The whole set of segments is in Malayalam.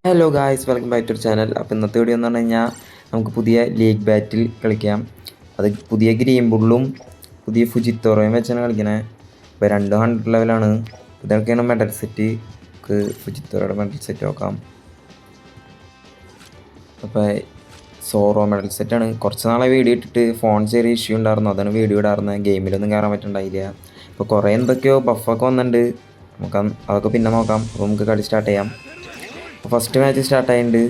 Hello guys, welcome back to channel. അപ്പോൾ ഇന്നത്തെ വീഡിയോ എന്ന് പറഞ്ഞു കഴിഞ്ഞാൽ നമുക്ക് പുതിയ ലീഗ് ബാറ്റിൽ കളിക്കാം. അത് പുതിയ ഗ്രീൻ ബുള്ളും പുതിയ ഫുജിത്തോറയും വെച്ചാണ് കളിക്കണത്. ഇപ്പോൾ 200 ലെവലാണ്. ഇതൊക്കെയാണ് മെഡൽ സെറ്റ്. ഫുജിത്തോറയുടെ മെഡൽ സെറ്റ് നോക്കാം. അപ്പോൾ സോറോ മെഡൽ സെറ്റാണ്. കുറച്ച് നാളെ വീഡിയോ ഇട്ടിട്ട് ഫോൺ ചെറിയ ഇഷ്യൂ ഉണ്ടായിരുന്നു, അതാണ് വീഡിയോ ഇടാറുന്നത്. ഗെയിമിലൊന്നും കയറാൻ പറ്റുന്നുണ്ടായില്ല. അപ്പോൾ കുറേ എന്തൊക്കെയോ ബഫൊക്കെ വന്നിട്ടുണ്ട്. നമുക്ക് അതൊക്കെ പിന്നെ നോക്കാം. അപ്പോൾ നമുക്ക് കളി സ്റ്റാർട്ട് ചെയ്യാം. ഫസ്റ്റ് മാച്ച് സ്റ്റാർട്ട് ആയിട്ടുണ്ട്.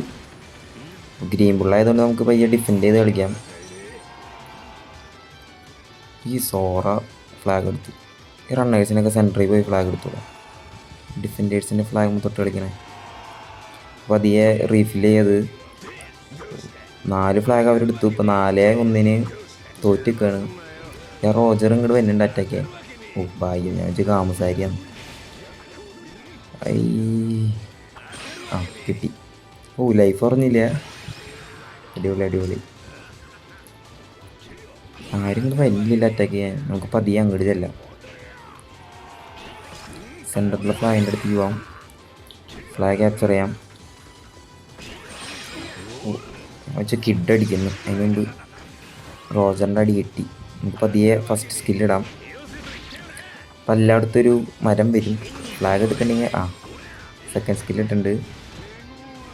ഗ്രീൻ ബുള്ളായതുകൊണ്ട് നമുക്ക് പയ്യെ ഡിഫെൻഡ് ചെയ്ത് കളിക്കാം. ഈ സോറ ഫ്ലാഗ് എടുത്തു. ഈ റണ്ണേഴ്സിനൊക്കെ സെൻറ്ററിൽ പോയി ഫ്ലാഗ് എടുത്തോളാം. ഡിഫൻഡേഴ്സിൻ്റെ ഫ്ലാഗ് തൊട്ട് കളിക്കണേ. അപ്പോൾ അതിയെ റീഫിൽ ചെയ്ത് 4 ഫ്ലാഗ് അവരെടുത്തു. ഇപ്പോൾ 4-1 തോറ്റിക്കാണ്. ഞാൻ റോജർ ഇങ്ങോട്ട് വരുന്നുണ്ട് അറ്റാക്ക്. ഓ ഭാഗ്യം, ഞാൻ വെച്ച് കാമസാരിയാണ്. കിട്ടി. ഓ ലൈഫ് പറഞ്ഞില്ല. അടിപൊളി. ആരും ഇങ്ങോട്ട് വരുന്നില്ല അറ്റാക്ക് ചെയ്യാൻ. നമുക്ക് പതിയെ അങ്ങോട്ട് ചെല്ലാം. സെൻറ്ററിലെ ഫ്ലാഗിൻ്റെ അടുത്ത് പോവാം. ഫ്ലാഗ് ക്യാപ്ചർ ചെയ്യാം. വെച്ച് കിഡ് അടിക്കുന്നു. അതിന് മുമ്പ് റോജറിൻ്റെ അടി കിട്ടി. നമുക്ക് പതിയെ ഫസ്റ്റ് സ്കില്ലിടാം. അപ്പം എല്ലായിടത്തും ഒരു മരം വരും. ഫ്ലാഗ് എടുക്കണമെങ്കിൽ സെക്കൻഡ് സ്കില്ലിട്ടുണ്ട്.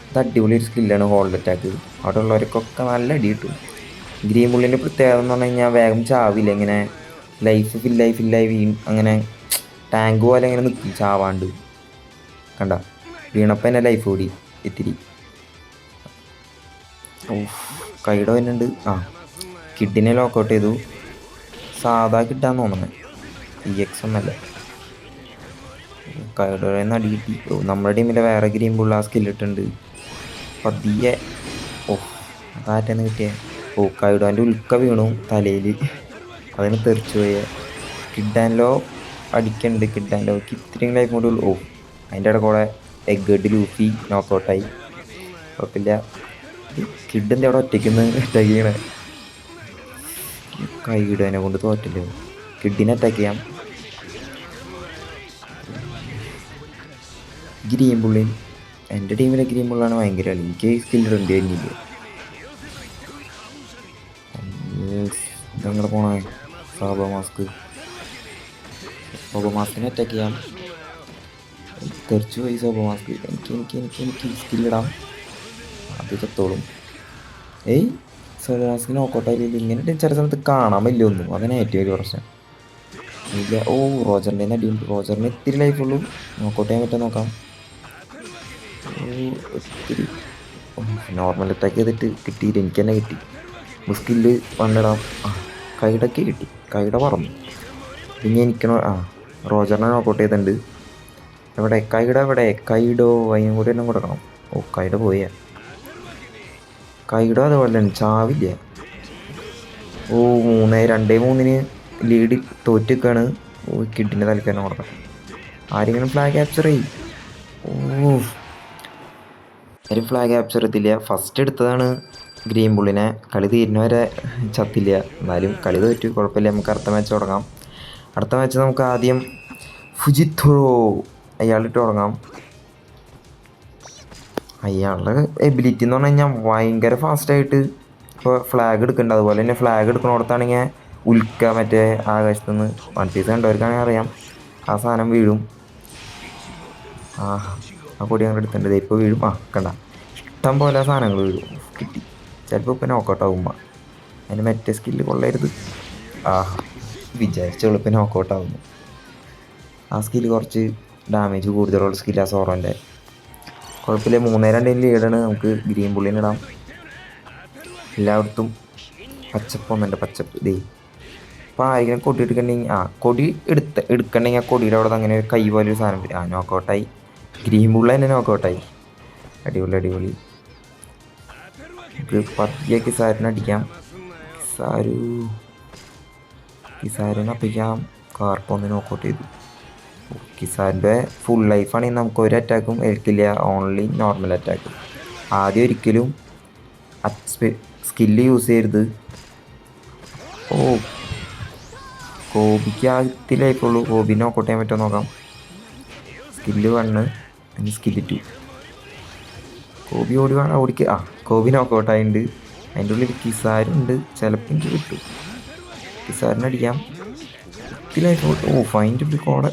ഇത് അടിപൊളി ഒരു സ്കില്ലാണ്, ഹോൾഡ് അറ്റാക്ക്. അവിടെ ഉള്ളവർക്കൊക്കെ നല്ല അടി കിട്ടും. ഗ്രീൻ ബുള്ളിൻ്റെ പ്രത്യേകത എന്ന് പറഞ്ഞു കഴിഞ്ഞാൽ വേഗം ചാവില്ല. ഇങ്ങനെ ലൈഫ് ഫില്ലായി വീണു. അങ്ങനെ ടാങ്ക് പോലെ ഇങ്ങനെ നിൽക്കും ചാവാണ്ട്. കണ്ട വീണപ്പം തന്നെ ലൈഫ് കൂടി ഇത്തിരി. കൈയുടെ വരുന്നുണ്ട്. കിഡിനെ ലോക്കൗട്ട് ചെയ്തു. സാധാ കിട്ടാന്ന് തോന്നുന്നത്, EX ഒന്നല്ല. കൈയുടെ അടി കിട്ടി. നമ്മുടെ ടീമിലെ വേറെ ഗ്രീൻ ബുള്ള ആ സ്കില്ലിട്ടുണ്ട്. പതിയെ കാറ്റെന്ന് കിട്ടിയ കൈഡാൻ്റെ ഉൽക്ക വീണു തലയിൽ. അതിന് തെറിച്ചു പോയ. കിഡാൻലോ അടിക്കണ്ട്. കിഡാൻലോക്ക് ഇത്രയും ലൈഫ് കൂടി ഉള്ളൂ. അതിൻ്റെ ഇടയിൽ കൂടെ എഗ്ഗഡ് ലൂഫി നോക്കൗട്ടായി. കുഴപ്പമില്ല. കിഡിൻ്റെ അവിടെ ഒറ്റയ്ക്കുന്ന് അറ്റാക്ക് ചെയ്യണേ. കൈഡാനെ കൊണ്ട് തോറ്റല്ലോ. കിഡിനെ അറ്റാക്ക് ചെയ്യാം. ഗ്രീൻ ബുള്ളിൻ, എൻ്റെ ടീമിലെ ഗ്രീൻ ബുള്ളാണ് ഭയങ്കര കളി. എനിക്ക് സ്കില്ലിടേണ്ടി വരുന്നില്ല. ഇതങ്ങനെ പോണേ. സോബോ മാസ്കിനെ അറ്റാക്ക് ചെയ്യാം. തെറിച്ചു പോയി സോബോ മാസ്ക്. എനിക്ക് സ്കില്ലിടാം. അത് ചത്തോളും. സോബോ മാസ്ക് നോക്കോട്ടായില്ല. ഇങ്ങനെ ചില സമയത്ത് കാണാൻ വലിയ ഒന്നും. അതാണ് ഏറ്റവും വലിയ പ്രശ്നം. ഇല്ല. റോജറിൻ്റെ അടിയുണ്ട്. റോജറിന് ഇത്തിരി ലൈഫുള്ളൂ. നോക്കൗട്ട് ചെയ്യാൻ പറ്റാൻ നോക്കാം. ഒത്തിരി നോർമൽ അറ്റാക്ക് ചെയ്തിട്ട് കിട്ടിയില്ല. എനിക്ക് തന്നെ കിട്ടി. സ്കില്ല് വന്നിടാം. കൈഡൊക്കെ കിട്ടി. കൈഡ പറന്നു. പിന്നെ എനിക്കണോ റോജറിനെ നോക്കൗട്ട് ചെയ്തിട്ടുണ്ട്. എവിടെ കൈഡോ വൈകും കൂടി എല്ലാം കൊടുക്കണം. കൈഡ പോയ. കൈഡോ അതുപോലെ തന്നെ ചാവില്ല. 2-3 ലീഡ് തോറ്റിക്കാണ്. കിഡിൻ്റെ തലക്കാരനെ കൊടുക്കണം. ആരെങ്കിലും ഫ്ലാഗ് ക്യാപ്ചർ ചെയ്യും. ആരും ഫ്ലാഗ് ക്യാപ്ചർ ചെയ്തില്ല. ഫസ്റ്റ് എടുത്തതാണ് ഗ്രീൻ ബുള്ളിനെ. കളി തീരുന്നവരെ ചത്തില്ല. എന്നാലും കളി തോറ്റു. കുഴപ്പമില്ല. നമുക്ക് അടുത്ത മാച്ച് തുടങ്ങാം. അടുത്ത മാച്ച് നമുക്ക് ആദ്യം ഫുജിത്തോറോ അയാളിട്ട് തുടങ്ങാം. അയാളുടെ എബിലിറ്റി എന്ന് പറഞ്ഞു കഴിഞ്ഞാൽ ഭയങ്കര ഫാസ്റ്റായിട്ട് ഇപ്പോൾ ഫ്ലാഗ് എടുക്കുന്നുണ്ട്. അതുപോലെ തന്നെ ഫ്ലാഗ് എടുക്കുന്നിടത്താണെങ്കിൽ ഉൽക്ക മറ്റേ ആകാശത്തു നിന്ന് വൺ പീസ് കണ്ടവർക്കാണെങ്കിൽ അറിയാം. ആ സാധനം വീഴും. ആ പൊടി അങ്ങനെ എടുത്തിട്ടുണ്ട്. ഇപ്പോൾ വീഴും. കണ്ട ഇഷ്ടം പോലെ സാധനങ്ങൾ വീഴും. കിട്ടി. ചിലപ്പോൾ ഇപ്പം നോക്കൗട്ട് ആകുമ്പോൾ അതിന് മറ്റേ സ്കില്ല് കൊള്ളരുത്. വിചാരിച്ചോളൂ ഇപ്പം നോക്കൗട്ട് ആകുന്നു. ആ സ്കില്ല് കുറച്ച് ഡാമേജ് കൂടുതലുള്ള സ്കില്ലാണ് സോറോൻ്റെ. കുഴപ്പമില്ല. 3-2 ലീഡാണ്. നമുക്ക് ഗ്രീൻ ബുള്ളിനിടാം. എല്ലായിടത്തും പച്ചപ്പൊന്നുണ്ട്. പച്ചപ്പ് ഇതേ. അപ്പോൾ ആരെങ്കിലും കൊടി എടുക്കണമെങ്കിൽ കൊടി എടുക്കണമെങ്കിൽ ആ കൊടിയുടെ അവിടെ അങ്ങനെ കൈ പോലെ ഒരു സാധനം വരും. നോക്കൗട്ടായി. ഗ്രീൻ ബുള്ള തന്നെ നോക്കൗട്ടായി. അടിപൊളി. നമുക്ക് പതിയെ കിസാരിനെ അടിക്കാം. കിസാരിനെ അപ്പിക്കാം. കാർപ്പൊന്ന് നോക്കൗട്ട് ചെയ്തു. കിസാറിൻ്റെ ഫുൾ ലൈഫാണെങ്കിൽ നമുക്ക് ഒരു അറ്റാക്കും ഏൽക്കില്ല. Only normal attack. ആദ്യം ഒരിക്കലും സ്കില്ല് യൂസ് ചെയ്യരുത്. കോബിക്ക് ആദ്യത്തെ ലൈഫുള്ളൂ. കോബിനെ നോക്കൗട്ട് ചെയ്യാൻ പറ്റുമോ നോക്കാം. Skill 1 skill 2. കോബി ഓടി ഓടിക്ക്. ആ കോബി നോക്കൗട്ടായിട്ടുണ്ട്. അതിൻ്റെ ഉള്ളിൽ കിസാരുണ്ട്. ചിലപ്പോൾ എനിക്ക് കിട്ടും. കിസാറിനടിക്കാം. ഇതിലായിട്ട് ഓ ഫൈൻ്റെ ഉള്ളിൽ കോടെ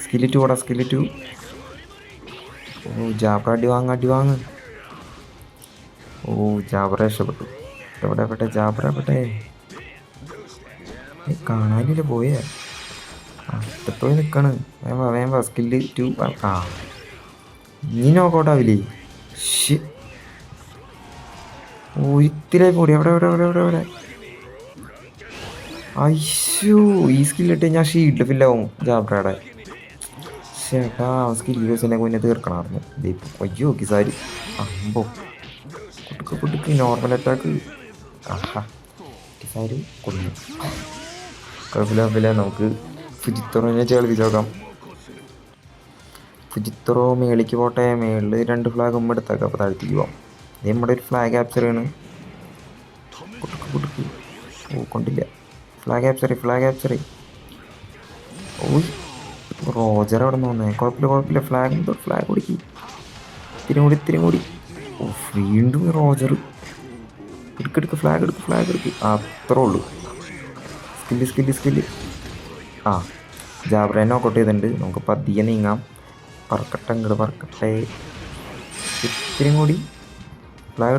സ്കില്ലിറ്റ് ഓടാ സ്കില്ലിറ്റു. ഓ ജാബ്ര അടി വാങ്ങ്. ഓ ജാബ്ര രക്ഷപ്പെട്ടു. എവിടെ ജാബ്ര എവിടെ കാണാനില്ല പോയേ. അറ്റത്തോയി നിൽക്കാണ്. വേമ്പ സ്കില്ല് 2. ആ നീ നോക്കൗട്ടാവില്ലേ? ഓ ഇത്തിരി കൂടി. എവിടെ അയ്യോ ഈ സ്കില്ലിട്ട് ഞാൻ ഷീൽഡ് ഫില്ലാവും ജാബ്രയുടെ. ചേട്ടാ സ്കില്ല് യൂസിനെ കുഞ്ഞെ തീർക്കണമായിരുന്നു. അയ്യോ കിസാരി അമ്പോ കുടുക്ക് നോർമൽ അറ്റാക്ക്. ആഹാ കിസാരി കൊന്നു. കുഴപ്പമില്ല നമുക്ക് ഫുജിത്രോനെ ചേർപ്പിച്ച് നോക്കാം. ഫുജിത്രോ മേളിക്ക് പോട്ടെ. മേളിൽ 2 ഫ്ലാഗും എടുത്തേക്കാം. അപ്പോൾ താഴ്ത്തിക്ക് പോവാം. ഇത് നമ്മുടെ ഒരു ഫ്ലാഗ് ക്യാപ്ചറാണ്. കുടുക്ക് ഓ കൊണ്ടില്ല. Flag capture. ഓയ് റോജർ അവിടെ നിന്ന് വന്നേ. കുഴപ്പമില്ല. ഫ്ലാഗ് കൊടുക്കി. ഇത്തിരി കൂടി. ഓ വീണ്ടും റോജർ. എടുക്കെടുക്ക് ഫ്ലാഗ് എടുക്ക്. അത്രേ ഉള്ളൂ. സ്കില്ല്. ആ ജാബ്രയെ നോക്കൗട്ട് ചെയ്തിട്ടുണ്ട്. നമുക്ക് പതിയെ നീങ്ങാം. പറക്കട്ടെ. ഇത്തിരി കൂടി. ഫ്ലാഗ്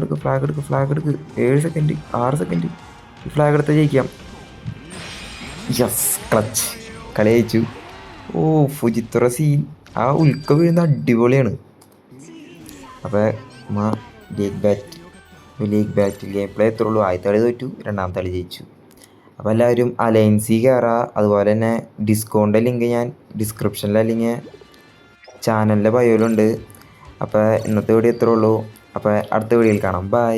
എടുക്ക്. 7 സെക്കൻഡ് 6 സെക്കൻഡ്. ഈ ഫ്ലാഗ് എടുത്ത് ജയിക്കാം. Yes clutch. കളി ജയിച്ചു. ഓ ഫുജിത്റോ സീൻ. ആ ഉൽക്ക വീഴുന്ന അടിപൊളിയാണ്. അപ്പോൾ ലീഗ് ബാറ്റ് ഗെയിം പ്ലേ എത്ര ഉള്ളൂ. ആദ്യത്തെ കളി തോറ്റു. രണ്ടാമത്തെ കളി ജയിച്ചു. അപ്പോൾ എല്ലാവരും അലയൻസിൽ കയറുക. അതുപോലെ തന്നെ ഡിസ്കൗണ്ടിൻ്റെ ലിങ്ക് ഞാൻ ഡിസ്ക്രിപ്ഷനിൽ അല്ലെങ്കിൽ ചാനലിൻ്റെ ബയോയിലുണ്ട്. അപ്പോൾ ഇന്നത്തെ വീഡിയോ ഇത്രേ ഉള്ളൂ. അപ്പോൾ അടുത്ത വീഡിയോയിൽ കാണാം. ബൈ.